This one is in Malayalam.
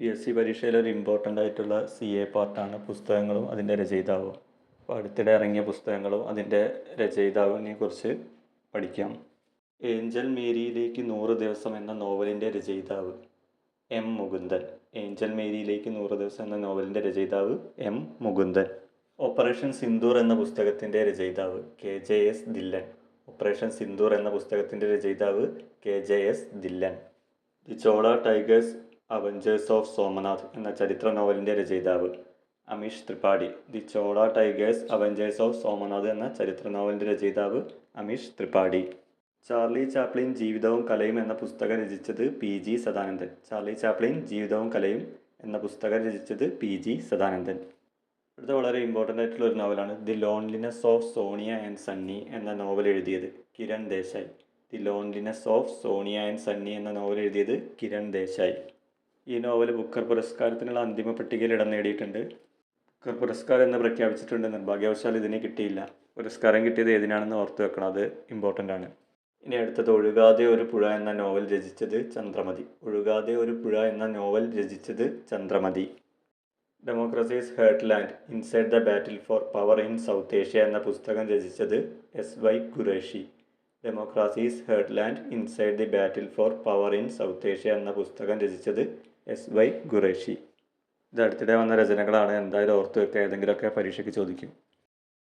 PSC പരീക്ഷയിൽ ഒരു ഇമ്പോർട്ടൻ്റ് ആയിട്ടുള്ള CA പാർട്ടാണ് പുസ്തകങ്ങളും അതിൻ്റെ രചയിതാവും. അപ്പോൾ അടുത്തിടെ ഇറങ്ങിയ പുസ്തകങ്ങളും അതിൻ്റെ രചയിതാവിനെ കുറിച്ച് പഠിക്കാം. ഏഞ്ചൽ മേരിയിലേക്ക് 100 ദിവസം എന്ന നോവലിൻ്റെ രചയിതാവ് M. മുകുന്ദൻ. ഏഞ്ചൽ മേരിയിലേക്ക് 100 ദിവസം എന്ന നോവലിൻ്റെ രചയിതാവ് M. മുകുന്ദൻ. ഓപ്പറേഷൻ സിന്ദൂർ എന്ന പുസ്തകത്തിൻ്റെ രചയിതാവ് KJS ധില്ലൻ. ഓപ്പറേഷൻ സിന്ദൂർ എന്ന പുസ്തകത്തിൻ്റെ രചയിതാവ് KJS Dhillon. The Chola tigers avengers of Somnath എന്ന ചരിത്ര നോവലിൻ്റെ രചയിതാവ് Amish Tripathi. The Chola tigers avengers of Somnath എന്ന ചരിത്ര നോവലിൻ്റെ രചയിതാവ് അമീഷ് ത്രിപാഠി. ചാർലി ചാപ്ലിൻ ജീവിതവും കലയും എന്ന പുസ്തകം രചിച്ചത് PG സദാനന്ദൻ. ചാർലി ചാപ്ലിൻ ജീവിതവും കലയും എന്ന പുസ്തകം രചിച്ചത് PG സദാനന്ദൻ. അടുത്ത വളരെ ഇമ്പോർട്ടൻ്റ് ആയിട്ടുള്ള ഒരു നോവലാണ് the loneliness of Sonia and Sunny എന്ന നോവൽ എഴുതിയത് Kiran Desai. The loneliness of Sonia and Sunny എന്ന നോവൽ എഴുതിയത് കിരൺ ദേശായി. ഈ നോവൽ ബുക്കർ പുരസ്കാരത്തിനുള്ള അന്തിമ പട്ടികയിൽ ഇടം നേടിയിട്ടുണ്ട്. ബുക്കർ പുരസ്കാരം എന്ന് പ്രഖ്യാപിച്ചിട്ടുണ്ട്. നിർഭാഗ്യവശാൽ ഇതിന് കിട്ടിയില്ല. പുരസ്കാരം കിട്ടിയത് ഏതിനാണെന്ന് ഓർത്ത് വെക്കണം, അത് ഇമ്പോർട്ടൻ്റ് ആണ്. ഇനി അടുത്തത് ഒഴുകാതെ ഒരു പുഴ എന്ന നോവൽ രചിച്ചത് ചന്ദ്രമതി. ഒഴുകാതെ ഒരു പുഴ എന്ന നോവൽ രചിച്ചത് Chandramathi. Democracy's heartland inside the battle for power in South Asia എന്ന പുസ്തകം രചിച്ചത് SY Qureshi. Democracy's heartland inside the battle for power in South Asia എന്ന പുസ്തകം രചിച്ചത് SY ഖുറേഷി. ഇത് അടുത്തിടെ വന്ന രചനകളാണ്. എന്തായാലും ഓർത്ത് വെക്കുക, ഏതെങ്കിലുമൊക്കെ പരീക്ഷയ്ക്ക് ചോദിക്കും.